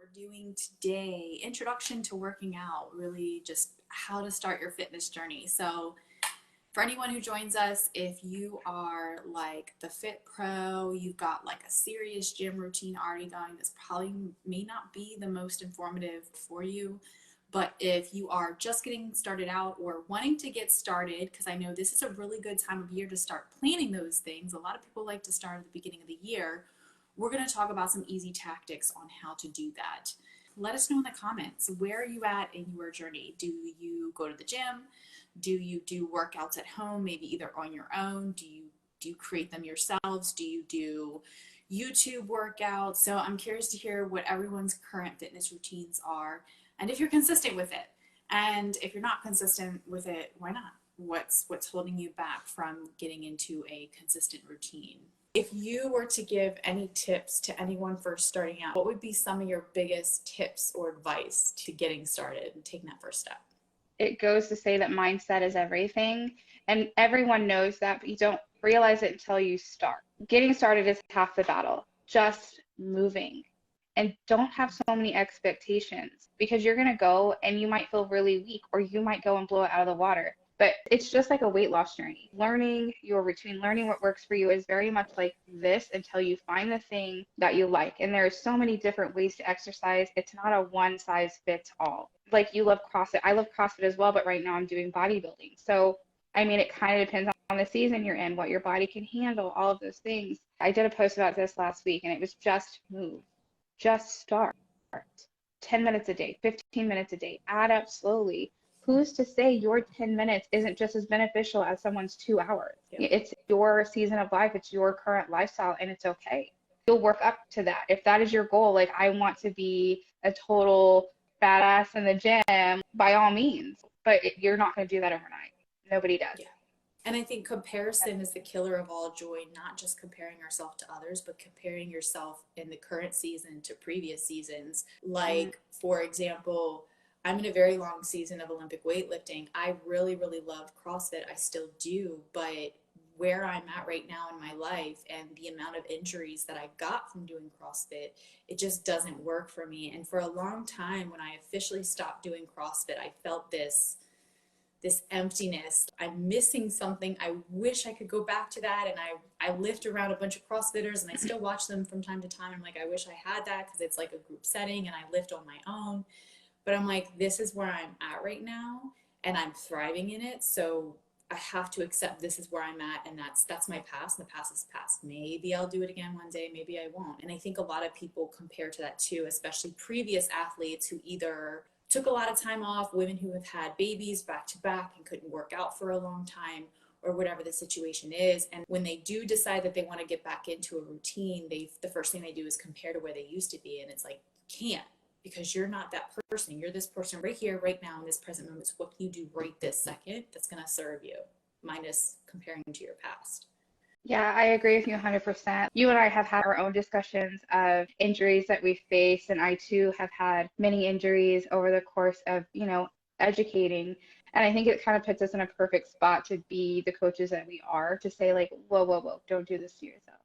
we're doing today, introduction to working out, really just how to start your fitness journey. So for anyone who joins us, if you are like the fit pro, you've got like a serious gym routine already going, this probably may not be the most informative for you. But if you are just getting started out or wanting to get started, because I know this is a really good time of year to start planning those things. A lot of people like to start at the beginning of the year. We're going to talk about some easy tactics on how to do that. Let us know in the comments, where are you at in your journey? Do you go to the gym? Do you do workouts at home, maybe either on your own? Do you create them yourselves? Do you do YouTube workouts? So I'm curious to hear what everyone's current fitness routines are and if you're consistent with it. And if you're not consistent with it, why not? What's holding you back from getting into a consistent routine? If you were to give any tips to anyone first starting out, what would be some of your biggest tips or advice to getting started and taking that first step? It goes to say that mindset is everything. And everyone knows that, but you don't realize it until you start. Getting started is half the battle, just moving. And don't have so many expectations because you're going to go and you might feel really weak or you might go and blow it out of the water. But it's just like a weight loss journey. Learning your routine, learning what works for you is very much like this until you find the thing that you like. And there are so many different ways to exercise. It's not a one size fits all. Like you love CrossFit. I love CrossFit as well, but right now I'm doing bodybuilding. So, I mean, it kind of depends on the season you're in, what your body can handle, all of those things. I did a post about this last week and it was just move, just start. 10 minutes a day, 15 minutes a day, add up slowly. Who's to say your 10 minutes isn't just as beneficial as someone's 2 hours? Yeah. It's your season of life, it's your current lifestyle, and it's okay. You'll work up to that. If that is your goal, like I want to be a total badass in the gym, by all means, but you're not going to do that overnight. Nobody does. Yeah. And I think comparison is the killer of all joy, not just comparing ourselves to others, but comparing yourself in the current season to previous seasons. Mm-hmm. Like, for example, I'm in a very long season of Olympic weightlifting. I really, really love CrossFit. I still do, but where I'm at right now in my life and the amount of injuries that I got from doing CrossFit, it just doesn't work for me. And for a long time, when I officially stopped doing CrossFit, I felt this emptiness. I'm missing something. I wish I could go back to that. And I lift around a bunch of CrossFitters and I still watch them from time to time. I'm like, I wish I had that because it's like a group setting and I lift on my own. But I'm like, this is where I'm at right now and I'm thriving in it. So I have to accept this is where I'm at, and that's my past, and the past is past. Maybe I'll do it again one day, maybe I won't. And I think a lot of people compare to that too, especially previous athletes who either took a lot of time off, women who have had babies back to back and couldn't work out for a long time, or whatever the situation is. And when they do decide that they want to get back into a routine, the first thing they do is compare to where they used to be. And it's like, you can't, because you're not that person. You're this person right here, right now, in this present moment. So what can you do right this second that's going to serve you, minus comparing to your past? Yeah, I agree with you 100%. You and I have had our own discussions of injuries that we face, and I too have had many injuries over the course of, educating. And I think it kind of puts us in a perfect spot to be the coaches that we are, to say like, whoa, whoa, whoa, don't do this to yourself.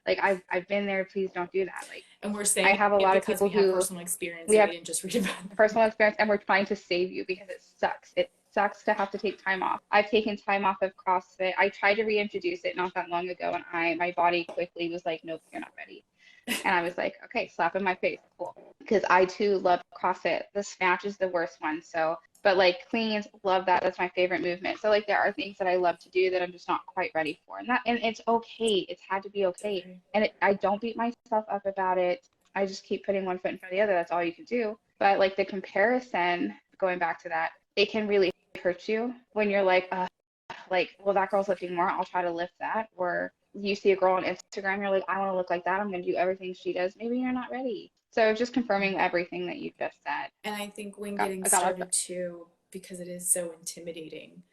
Like I've been there, please don't do that. Like And we're I saying have a it lot of because people we have who personal experience we and have we didn't just read about it. personal experience and we're trying to save you because it sucks. It sucks to have to take time off. I've taken time off of CrossFit. I tried to reintroduce it not that long ago and my body quickly was like, nope, you're not ready. And I was like, okay, slap in my face. Cool. Because I too love CrossFit. The snatch is the worst one. So, but like cleans, love that. That's my favorite movement. So like there are things that I love to do that I'm just not quite ready for. And it's okay. It's had to be okay. Okay. And I don't beat myself up about it. I just keep putting one foot in front of the other. That's all you can do. But like the comparison, going back to that, it can really hurt you when you're like, well, that girl's lifting more. I'll try to lift that. Or you see a girl on Instagram, you're like, I want to look like that. I'm going to do everything she does. Maybe you're not ready. So just confirming everything that you just said. And I think when getting I got like, started too, because it is so intimidating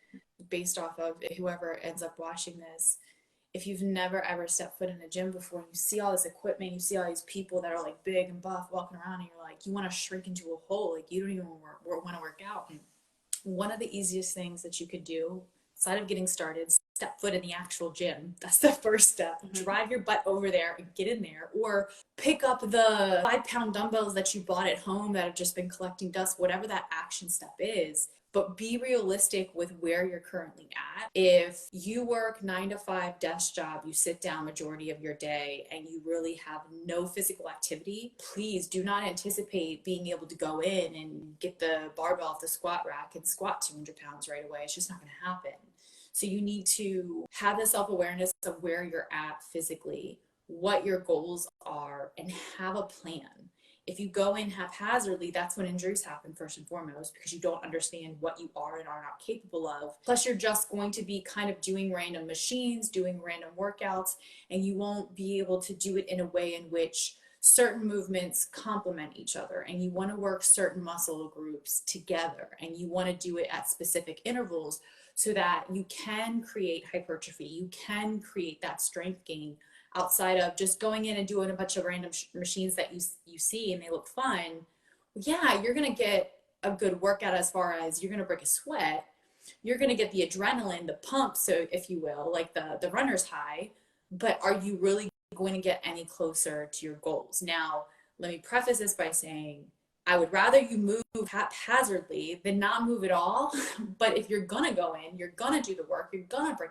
based off of whoever ends up watching this, if you've never ever stepped foot in a gym before and you see all this equipment, you see all these people that are like big and buff walking around and you're like, you want to shrink into a hole. Like you don't even want to work out. And one of the easiest things that you could do outside of getting started, step foot in the actual gym. That's the first step. Hmm. Drive your butt over there and get in there, or pick up the 5 pound dumbbells that you bought at home that have just been collecting dust, whatever that action step is. But be realistic with where you're currently at. If you work 9 to 5 desk job, you sit down majority of your day and you really have no physical activity, please do not anticipate being able to go in and get the barbell off the squat rack and squat 200 pounds right away. It's just not going to happen. So you need to have the self-awareness of where you're at physically, what your goals are, and have a plan. If you go in haphazardly, that's when injuries happen first and foremost, because you don't understand what you are and are not capable of. Plus, you're just going to be kind of doing random machines, doing random workouts, and you won't be able to do it in a way in which certain movements complement each other, and you want to work certain muscle groups together, and you want to do it at specific intervals so that you can create hypertrophy, you can create that strength gain outside of just going in and doing a bunch of random machines that you see and they look fun. Yeah, you're going to get a good workout as far as you're going to break a sweat. You're going to get the adrenaline, the pump, so if you will, like the runner's high. But are you really going to get any closer to your goals? Now, let me preface this by saying I would rather you move haphazardly than not move at all. But if you're going to go in, you're going to do the work, you're going to break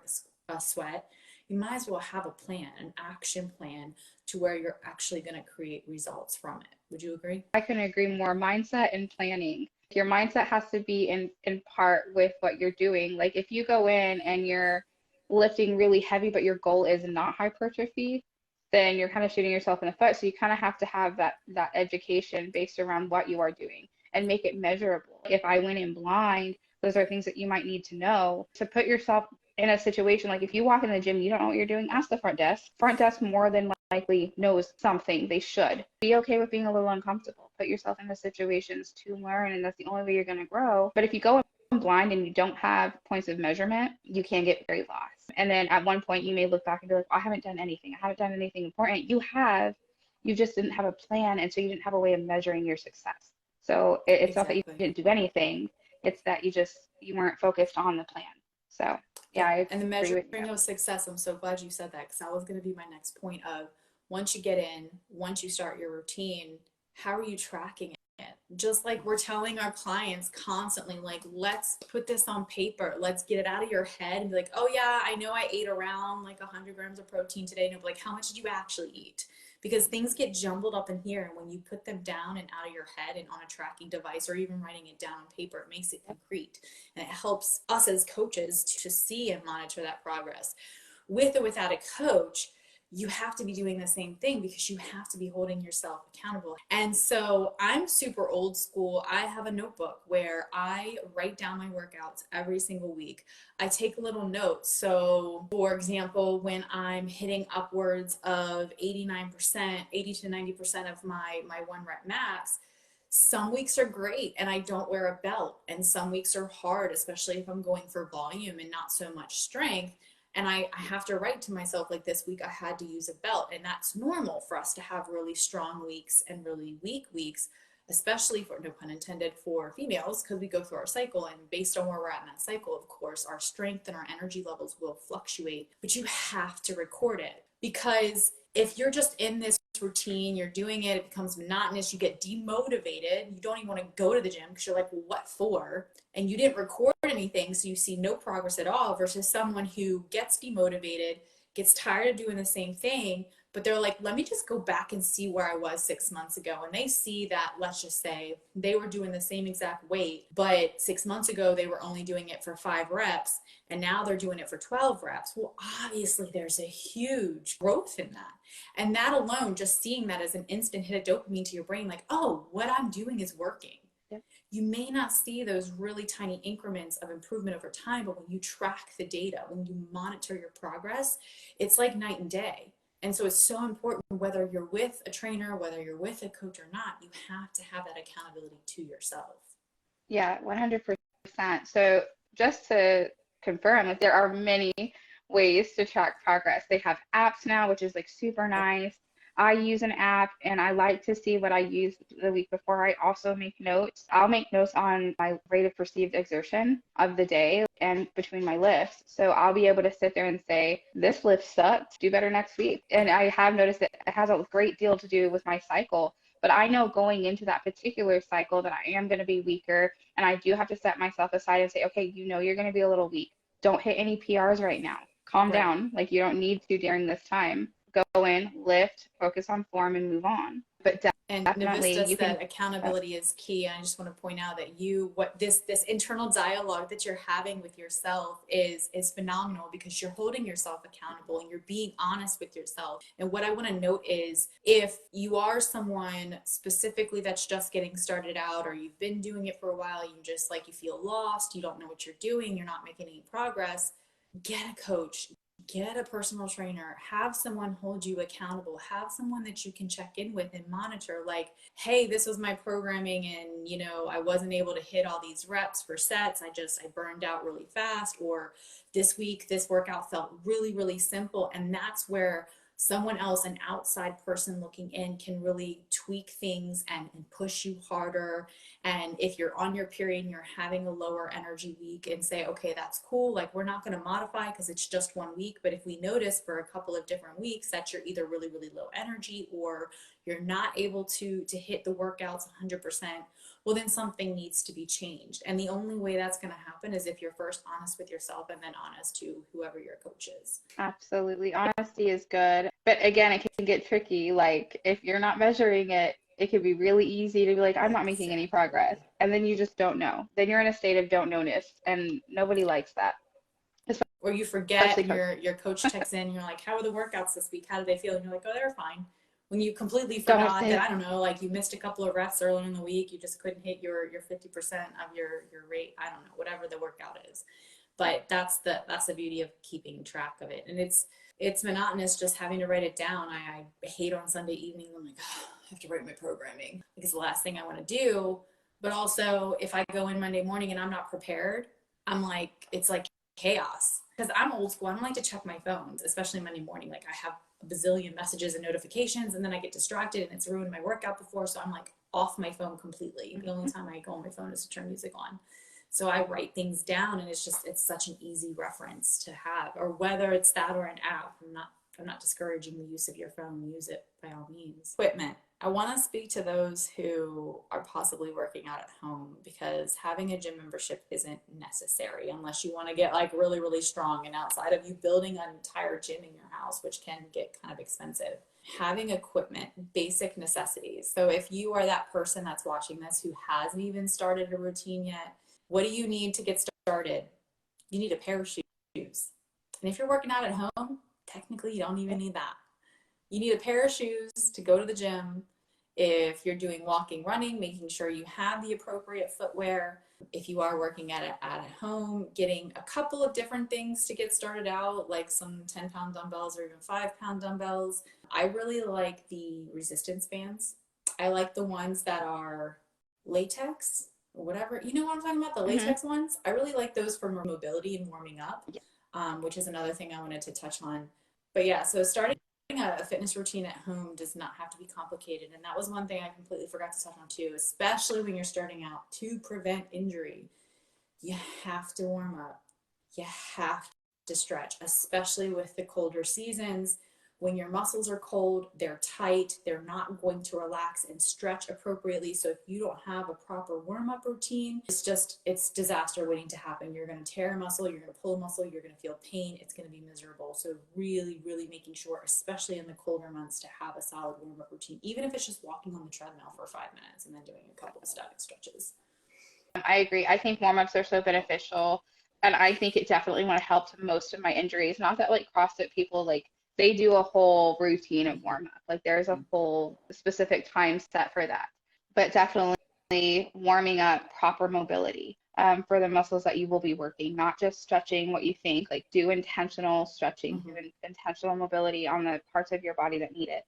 a sweat, you might as well have a plan, an action plan to where you're actually going to create results from it. Would you agree? I couldn't agree more. Mindset and planning. Your mindset has to be in part with what you're doing. Like if you go in and you're lifting really heavy, but your goal is not hypertrophy, then you're kind of shooting yourself in the foot. So you kind of have to have that education based around what you are doing and make it measurable. If I went in blind, those are things that you might need to know to put yourself in a situation. Like if you walk in the gym, you don't know what you're doing, ask the front desk. Front desk more than likely knows something. They should be okay with being a little uncomfortable. Put yourself in the situations to learn, and that's the only way you're going to grow. But if you go in blind and you don't have points of measurement, you can get very lost. And then at one point, you may look back and be like, oh, I haven't done anything. I haven't done anything important. You have, you just didn't have a plan, and so you didn't have a way of measuring your success. So it's not that you Exactly. didn't do anything; it's that you weren't focused on the plan. So yeah, Yeah. I And the agree with you. measuring of success, I'm so glad you said that because that was going to be my next point of once you get in, once you start your routine, how are you tracking it? Just like we're telling our clients constantly, like, let's put this on paper. Let's get it out of your head and be like, oh, yeah, I know I ate around like 100 grams of protein today. No, but like, how much did you actually eat? Because things get jumbled up in here. And when you put them down and out of your head and on a tracking device or even writing it down on paper, it makes it concrete. And it helps us as coaches to see and monitor that progress. With or without a coach, you have to be doing the same thing because you have to be holding yourself accountable. And so I'm super old school. I have a notebook where I write down my workouts every single week. I take little notes. So, for example, when I'm hitting upwards of 89%, 80 to 90% of my one rep max, some weeks are great and I don't wear a belt, and some weeks are hard, especially if I'm going for volume and not so much strength. And I have to write to myself, like this week I had to use a belt. And that's normal for us to have really strong weeks and really weak weeks, especially for, no pun intended, for females, because we go through our cycle. And based on where we're at in that cycle, of course, our strength and our energy levels will fluctuate. But you have to record it because if you're just in this routine, you're doing it, it becomes monotonous, you get demotivated, you don't even want to go to the gym because you're like, well, what for? And you didn't record anything, so you see no progress at all, versus someone who gets demotivated, gets tired of doing the same thing, but they're like, let me just go back and see where I was 6 months ago. And they see that, let's just say, they were doing the same exact weight, but 6 months ago, they were only doing it for 5 reps, and now they're doing it for 12 reps. Well, obviously, there's a huge growth in that. And that alone, just seeing that as an instant hit of dopamine to your brain, like, oh, what I'm doing is working. Yep. You may not see those really tiny increments of improvement over time, but when you track the data, when you monitor your progress, it's like night and day. And so it's so important, whether you're with a trainer, whether you're with a coach or not, you have to have that accountability to yourself. Yeah, 100%. So just to confirm, like there are many ways to track progress. They have apps now, which is like super Yep. nice. I use an app and I like to see what I used the week before. I also make notes. I'll make notes on my rate of perceived exertion of the day. and between my lifts. So I'll be able to sit there and say, this lift sucked, do better next week. And I have noticed that it has a great deal to do with my cycle. But I know going into that particular cycle that I am going to be weaker. And I do have to set myself aside and say, okay, you're going to be a little weak. Don't hit any PRs right now. Calm Right. down. Like you don't need to during this time. Go in, lift, focus on form, and move on. But And definitely Navista you can said accountability is key. And I just want to point out that this internal dialogue that you're having with yourself is phenomenal, because you're holding yourself accountable and you're being honest with yourself. And what I want to note is, if you are someone specifically that's just getting started out, or you've been doing it for a while, you feel lost, you don't know what you're doing, you're not making any progress, get a coach, get a personal trainer, have someone hold you accountable, have someone that you can check in with and monitor, like, hey, this was my programming, and I wasn't able to hit all these reps for sets, I burned out really fast, or this week this workout felt really, really simple. And that's where someone else, an outside person looking in, can really tweak things and push you harder. And if you're on your period and you're having a lower energy week, and say, okay, that's cool, like, we're not going to modify because it's just 1 week. But if we notice for a couple of different weeks that you're either really, really low energy, or you're not able to hit the workouts 100%, well, then something needs to be changed. And the only way that's going to happen is if you're first honest with yourself, and then honest to whoever your coach is. absolutely. Honesty is good. But again, it can get tricky. Like if you're not measuring it, it can be really easy to be like, I'm not making any progress. Exactly. And then you just don't know. Then you're in a state of don't knownness, and nobody likes that, Or you forget, especially and coach. your coach checks in, and you're like, how are the workouts this week? How do they feel? And you're like, oh, they're fine. When you completely Don't forgot that, say I don't know, like, you missed a couple of reps earlier in the week, you just couldn't hit your 50% of your rate. I don't know, whatever the workout is. But that's the beauty of keeping track of it. And it's monotonous just having to write it down. I hate on Sunday evening. I'm like, oh, I have to write my programming. Like, it's the last thing I want to do. But also, if I go in Monday morning and I'm not prepared, I'm like, it's like chaos, because I'm old school. I don't like to check my phones, especially Monday morning. Like, I have a bazillion messages and notifications, and then I get distracted and it's ruined my workout before. So I'm like off my phone completely. The only time I go on my phone is to turn music on. So I write things down, and it's such an easy reference to have. Or whether it's that or an app, I'm not discouraging the use of your phone. Use it by all means. Equipment. I want to speak to those who are possibly working out at home, because having a gym membership isn't necessary unless you want to get like really, really strong, and outside of you building an entire gym in your house, which can get kind of expensive. Having equipment, basic necessities. So if you are that person that's watching this who hasn't even started a routine yet, what do you need to get started? You need a pair of shoes. And if you're working out at home, technically you don't even need that. You need a pair of shoes to go to the gym. If you're doing walking, running, making sure you have the appropriate footwear. If you are working at home, getting a couple of different things to get started out, like some 10-pound dumbbells or even 5-pound dumbbells. I really like the resistance bands. I like the ones that are latex or whatever. You know what I'm talking about? The hmm latex ones. I really like those for mobility and warming up, Yeah. which is another thing I wanted to touch on. But yeah, so starting a fitness routine at home does not have to be complicated. And that was one thing I completely forgot to touch on too, especially when you're starting out, to prevent injury. You have to warm up. You have to stretch, especially with the colder seasons. When your muscles are cold, they're tight, they're not going to relax and stretch appropriately. So if you don't have a proper warm-up routine, it's disaster waiting to happen. You're going to tear a muscle, you're going to pull a muscle, you're going to feel pain, it's going to be miserable. So really, really making sure, especially in the colder months, to have a solid warm-up routine, even if it's just walking on the treadmill for 5 minutes and then doing a couple of static stretches. I agree. I think warm-ups are so beneficial, and I think it definitely would have helped most of my injuries. Not that like CrossFit people like they do a whole routine of warm-up. Like there's a whole specific time set for that. But definitely warming up, proper mobility for the muscles that you will be working, not just stretching what you think. Like do intentional stretching, do Mm-hmm. intentional mobility on the parts of your body that need it.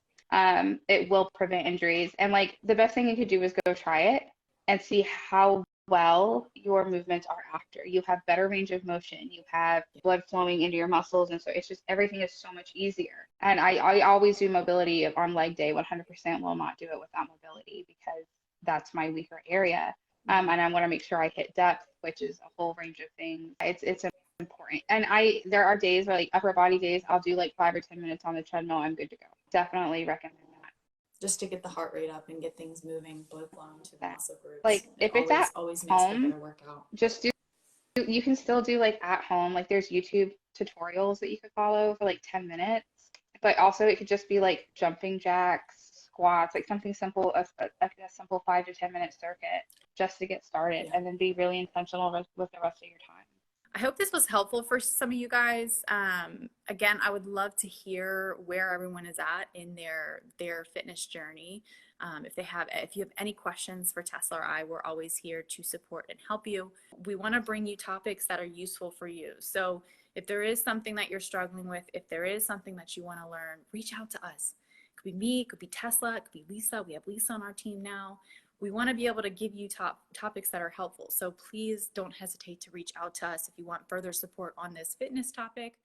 It will prevent injuries. And like the best thing you could do is go try it and see how well your movements are after. You have better range of motion, you have blood flowing into your muscles, and so it's just everything is so much easier. And I always do mobility on leg day. 100% will not do it without mobility because that's my weaker area. And I want to make sure I hit depth, which is a whole range of things. It's important. And there are days where like upper body days, I'll do like 5 or 10 minutes on the treadmill. I'm good to go. Definitely recommend Just to get the heart rate up and get things moving, blood flowing to the that. muscle groups. Like It if it's always at always makes for a home, better workout. just do you can still do like at home, like there's YouTube tutorials that you could follow for like 10 minutes, but also it could just be like jumping jacks, squats, like something simple, a simple 5 to 10 minute circuit just to get started, Yeah. and then be really intentional with the rest of your time. I hope this was helpful for some of you guys. Again, I would love to hear where everyone is at in their fitness journey. If you have any questions for Tesla or I, we're always here to support and help you. We want to bring you topics that are useful for you. So if there is something that you're struggling with, if there is something that you want to learn, reach out to us. It could be me, it could be Tesla, it could be Lisa. We have Lisa on our team now. We want to be able to give you topics that are helpful. So please don't hesitate to reach out to us if you want further support on this fitness topic.